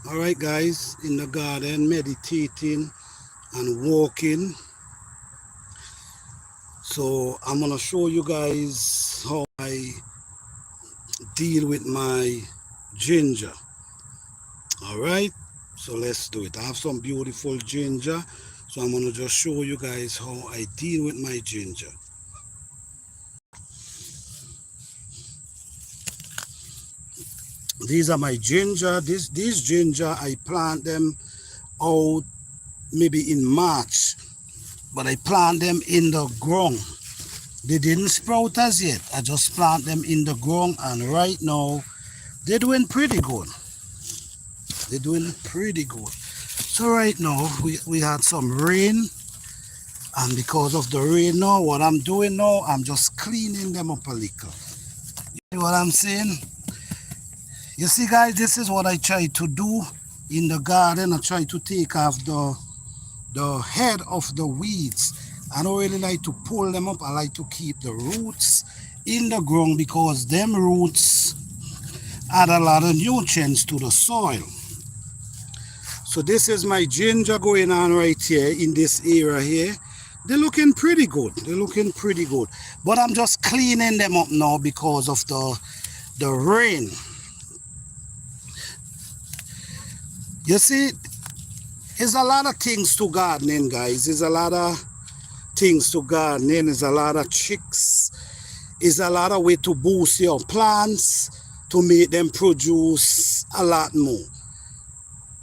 All right, guys, in the garden, meditating and walking. So I'm gonna show you guys how I deal with my ginger. All right, so let's do it. I have some beautiful ginger, so I'm gonna just show you guys how I deal with my ginger. These are my ginger. These ginger I plant them out maybe in March, but I plant them in the ground. They didn't sprout as yet. I just plant them in the ground, and right now they're doing pretty good. They're doing pretty good. So right now we had some rain, and because of the rain now, what I'm doing now, I'm just cleaning them up a little. You know what I'm saying? You see, guys, this is what I try to do in the garden. I try to take off the head of the weeds. I don't really like to pull them up. I like to keep the roots in the ground because them roots add a lot of nutrients to the soil. So this is my ginger going on right here in this area here. They're looking pretty good. They're looking pretty good. But I'm just cleaning them up now because of the rain. You see, there's a lot of things to gardening, guys. There's a lot of things to gardening. There's a lot of tricks. There's a lot of way to boost your plants to make them produce a lot more.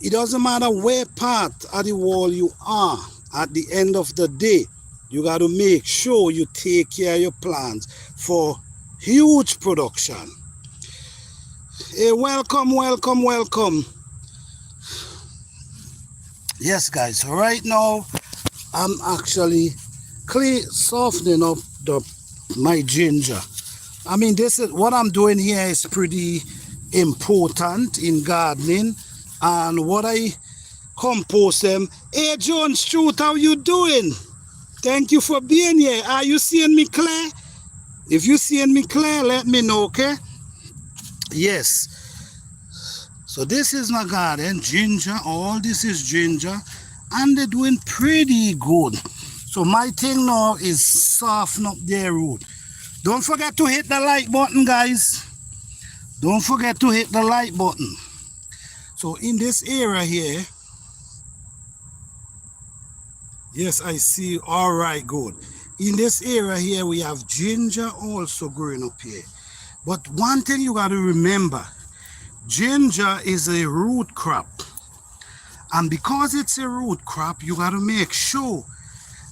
It doesn't matter where part of the wall you are. At the end of the day, you got to make sure you take care of your plants for huge production. Hey, welcome, welcome, welcome. Yes, guys, so right now I'm actually softening up my ginger. I mean, this is what I'm doing here is pretty important in gardening. And what I compost them. Hey, Jones Truth, how you doing? Thank you for being here. Are you seeing me clear? If you seeing me clear, let me know, okay? Yes. So this is my garden, ginger. All this is ginger, and they're doing pretty good. So my thing now is soften up their root. Don't forget to hit the like button, guys. Don't forget to hit the like button. So in this area here, yes, I see. All right, good. In this area here, we have ginger also growing up here. But one thing you got to remember, ginger is a root crop. And because it's a root crop, you got to make sure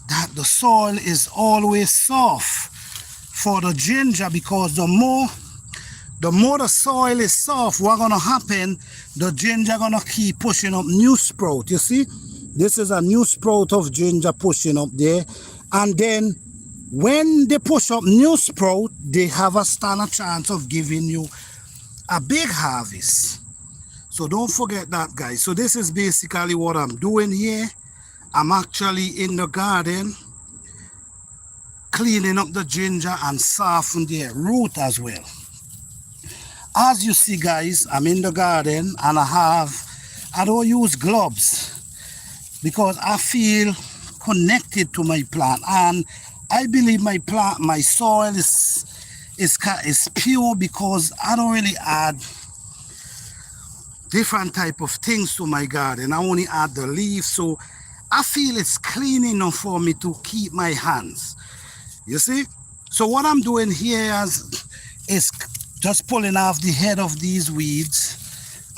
that the soil is always soft for the ginger, because the more the soil is soft, what's going to happen, the ginger going to keep pushing up new sprout. You see, this is a new sprout of ginger pushing up there. And then when they push up new sprout, they have a standard chance of giving you a big harvest. So don't forget that, guys. So this is basically what I'm doing here. I'm actually in the garden cleaning up the ginger and soften the root as well. As you see, guys, I'm in the garden and I don't use gloves because I feel connected to my plant, and I believe my soil is pure because I don't really add different type of things to my garden. I only add the leaves, so I feel it's clean enough for me to keep my hands. You see? So what I'm doing here is just pulling off the head of these weeds,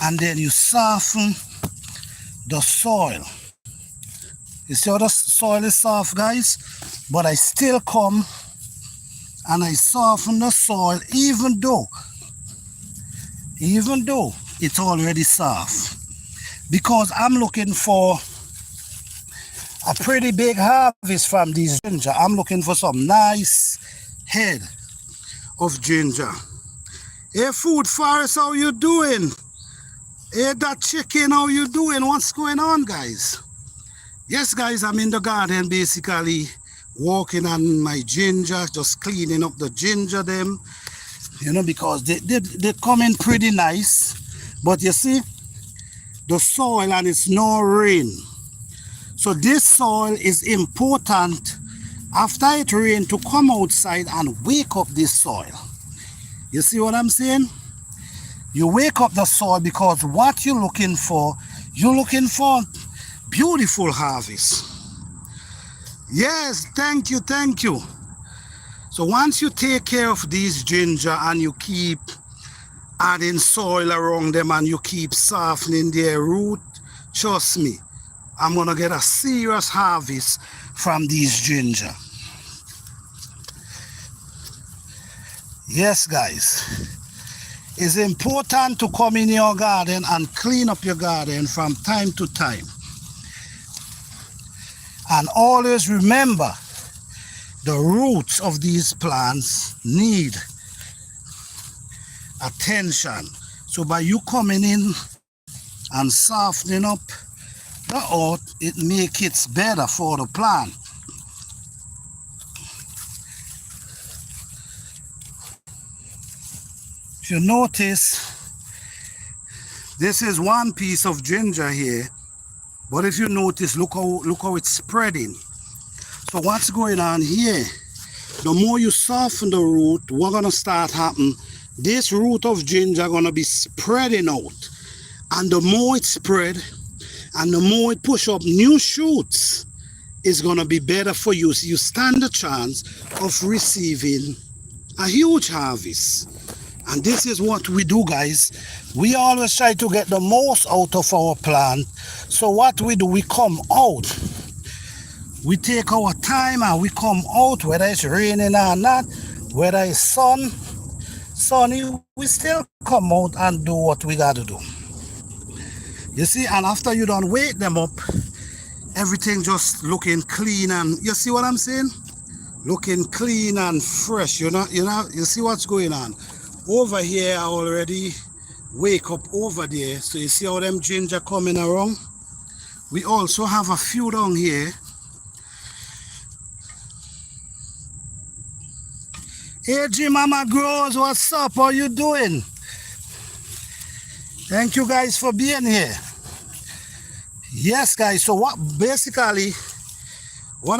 and then you soften the soil. You see how the soil is soft, guys? But I still come and I soften the soil even though it's already soft, because I'm looking for a pretty big harvest from these ginger. I'm looking for some nice head of ginger. Hey, Food Forest, how you doing? Hey, that chicken, how you doing? What's going on, guys? Yes, guys, I'm in the garden basically walking on my ginger, just cleaning up the ginger them, you know, because they come in pretty nice. But you see, the soil and it's no rain. So this soil is important after it rain to come outside and wake up this soil. You see what I'm saying? You wake up the soil because what you're looking for beautiful harvest. Yes, thank you. So once you take care of these ginger and you keep adding soil around them and you keep softening their root, trust me, I'm gonna get a serious harvest from these ginger. Yes, guys, it's important to come in your garden and clean up your garden from time to time. And always remember, the roots of these plants need attention. So by you coming in and softening up the earth, it makes it better for the plant. If you notice, this is one piece of ginger here, but if you notice, look how it's spreading. So what's going on here? The more you soften the root, what's gonna start happening? This root of ginger gonna be spreading out, and the more it spread, and the more it push up new shoots, it's gonna be better for you. So you stand a chance of receiving a huge harvest. And this is what we do, guys. We always try to get the most out of our plant. So what we do, we come out. We take our time and we come out, whether it's raining or not, whether it's sunny, we still come out and do what we got to do. You see, and after you done wake them up, everything just looking clean, and you see what I'm saying? Looking clean and fresh. You see what's going on? Over here, I already wake up over there. So you see how them ginger coming around? We also have a few down here. Hey, G Mama Grows, what's up? How you doing? Thank you guys for being here. Yes, guys, so what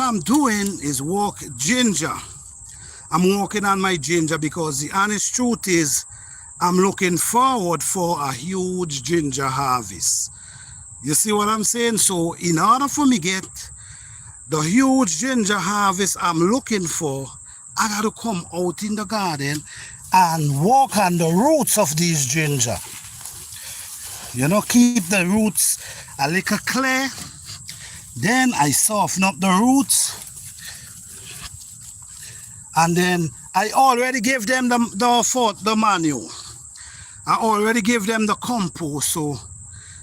I'm doing is walk ginger. I'm walking on my ginger because the honest truth is I'm looking forward for a huge ginger harvest. You see what I'm saying? So in order for me get the huge ginger harvest I'm looking for, I got to come out in the garden and walk on the roots of these ginger. You know, keep the roots a little clear. Then I soften up the roots. And then I already gave them the manure. I already gave them the compost. So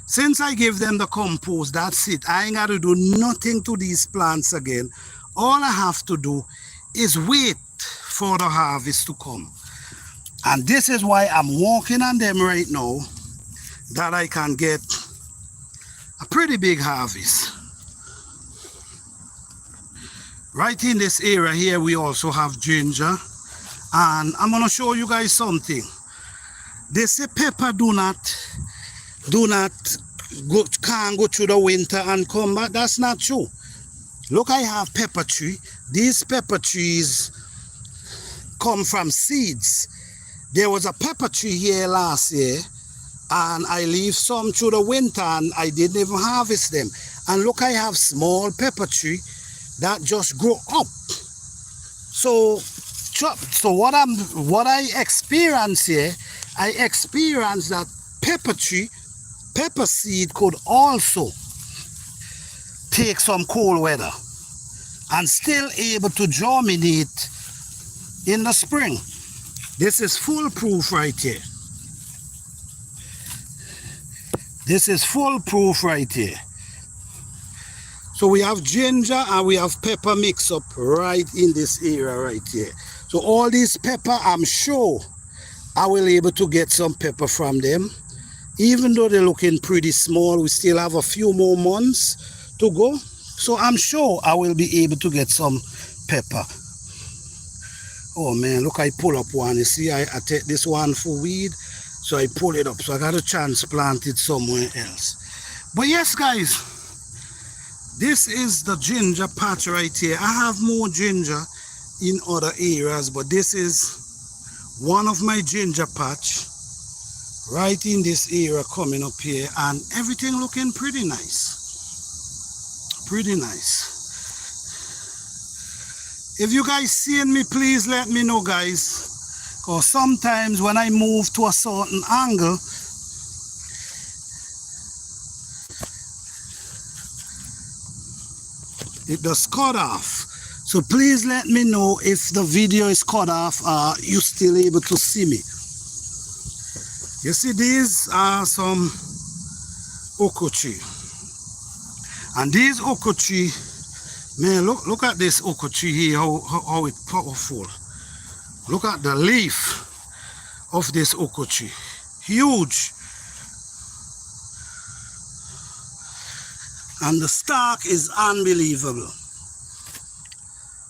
since I gave them the compost, that's it. I ain't got to do nothing to these plants again. All I have to do is wait for the harvest to come. And this is why I'm walking on them right now, that I can get a pretty big harvest. Right in this area here, we also have ginger. And I'm gonna show you guys something. They say pepper can't go through the winter and come back. That's not true. Look, I have pepper tree. These pepper trees come from seeds. There was a pepper tree here last year, and I leave some through the winter and I didn't even harvest them. And look, I have small pepper tree that just grow up. So what I experience here, I experience that pepper seed could also take some cold weather and still able to germinate in the spring. This is foolproof right here. This is foolproof right here. So we have ginger and we have pepper mix up right in this area right here. So all these pepper, I'm sure I will be able to get some pepper from them. Even though they're looking pretty small, we still have a few more months to go. So I'm sure I will be able to get some pepper. Oh man, look, I pull up one. You see, I take this one for weed, so I pull it up. So I got to transplant it somewhere else. But yes, guys, this is the ginger patch right here. I have more ginger in other areas, but this is one of my ginger patch right in this area coming up here, and everything looking pretty nice. Pretty nice. If you guys seeing me, please let me know, guys, because sometimes when I move to a certain angle, it does cut off. So please let me know if the video is cut off, you still able to see me. You see, these are some okochi, and these okochi, man, look at this okochi here, how it's powerful. Look at the leaf of this okochi, huge, and the stalk is unbelievable.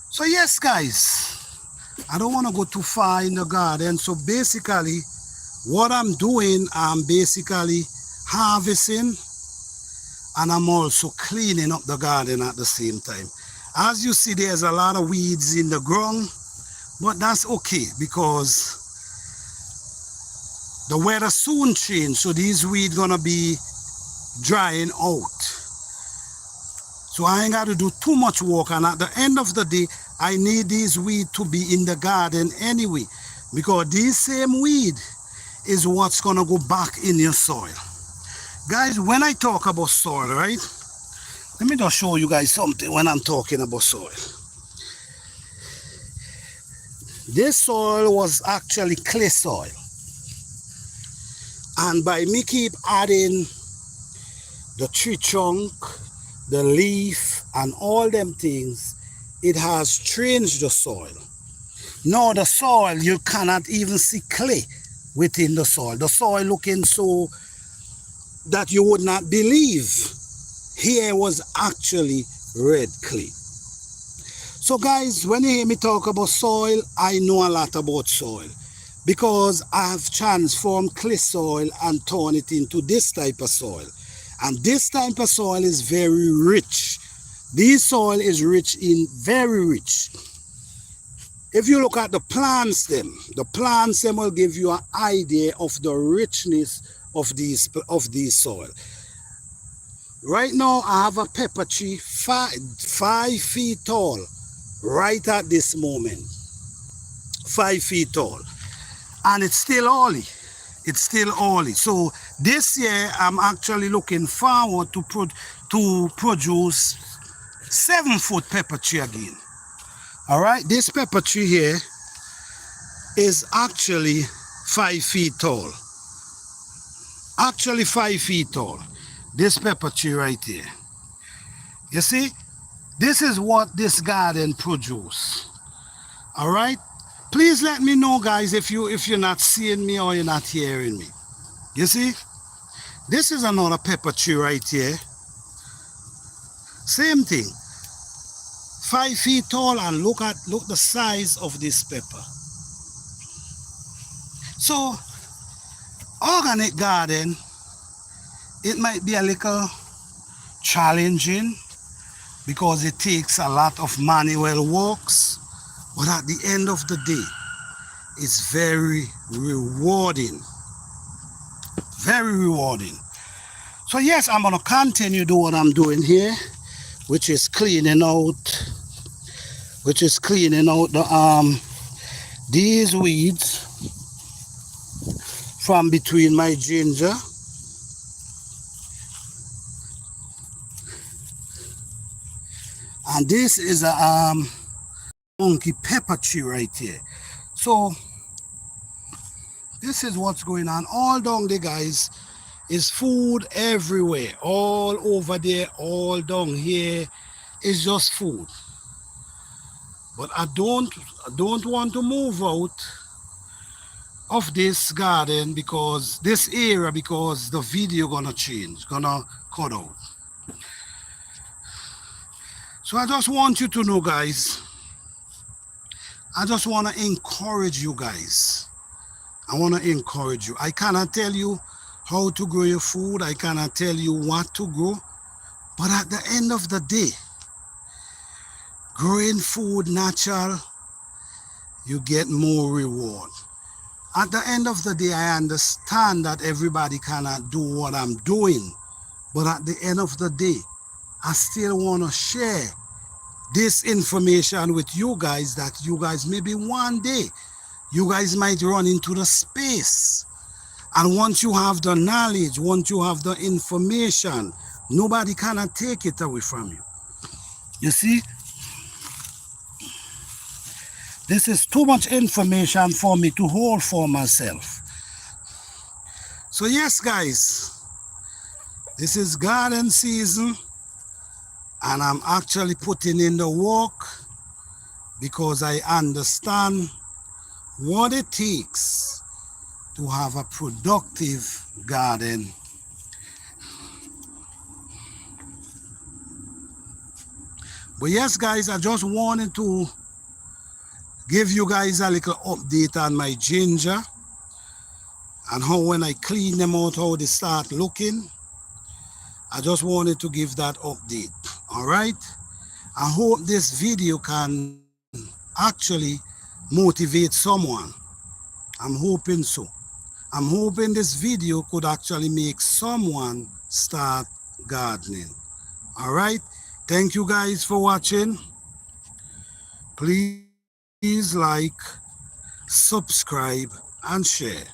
So yes, guys, I don't want to go too far in the garden. So basically what I'm doing, I'm basically harvesting, and I'm also cleaning up the garden at the same time. As you see, there's a lot of weeds in the ground, but that's okay because the weather soon change, so these weeds gonna be drying out. So I ain't got to do too much work, and at the end of the day, I need these weeds to be in the garden anyway, because these same weed is what's gonna go back in your soil. Guys, when I talk about soil, right? Let me just show you guys something when I'm talking about soil. This soil was actually clay soil. And by me keep adding the tree trunk, the leaf, and all them things, it has changed the soil. Now the soil, you cannot even see clay within the soil. The soil looking so that you would not believe here was actually red clay. So guys, when you hear me talk about soil, I know a lot about soil, because I have transformed clay soil and turned it into this type of soil. And this type of soil is very rich. This soil is rich in very rich. If you look at the plants them will give you an idea of the richness of these soil. Right now I have a pepper tree 5 feet tall right at this moment. 5 feet tall, and it's still early. It's still early. So this year I'm actually looking forward to produce 7-foot pepper tree again. All right, this pepper tree here is actually 5 feet tall. Actually 5 feet tall. This pepper tree right here. You see, this is what this garden produce. All right, please let me know, guys, if you're not seeing me or you're not hearing me. You see, this is another pepper tree right here. Same thing, 5 feet tall, and look the size of this pepper. So organic garden, it might be a little challenging because it takes a lot of manual works, but at the end of the day, it's very rewarding. Very rewarding. So yes, I'm gonna continue do what I'm doing here, which is cleaning out the these weeds from between my ginger. And this is a monkey pepper tree right here. So this is what's going on all down there, guys. Is food everywhere, all over there, all down here is just food. But I don't want to move out of this garden, because this area, because the video gonna change, gonna cut out. So I just want you to know, guys, I just want to encourage you guys. I want to encourage you. I cannot tell you how to grow your food. I cannot tell you what to grow. But at the end of the day, growing food natural, you get more reward. At the end of the day, I understand that everybody cannot do what I'm doing. But at the end of the day, I still want to share this information with you guys, that you guys maybe one day, you guys might run into the space. And once you have the knowledge, once you have the information, nobody cannot take it away from you. You see, this is too much information for me to hold for myself. So yes, guys, this is garden season, and I'm actually putting in the work because I understand what it takes to have a productive garden. But yes, guys, I just wanted to give you guys a little update on my ginger and how when I clean them out, how they start looking. I just wanted to give that update. All right. I hope this video can actually motivate someone. I'm hoping so. I'm hoping this video could actually make someone start gardening. All right. Thank you guys for watching. Please like, subscribe, and share.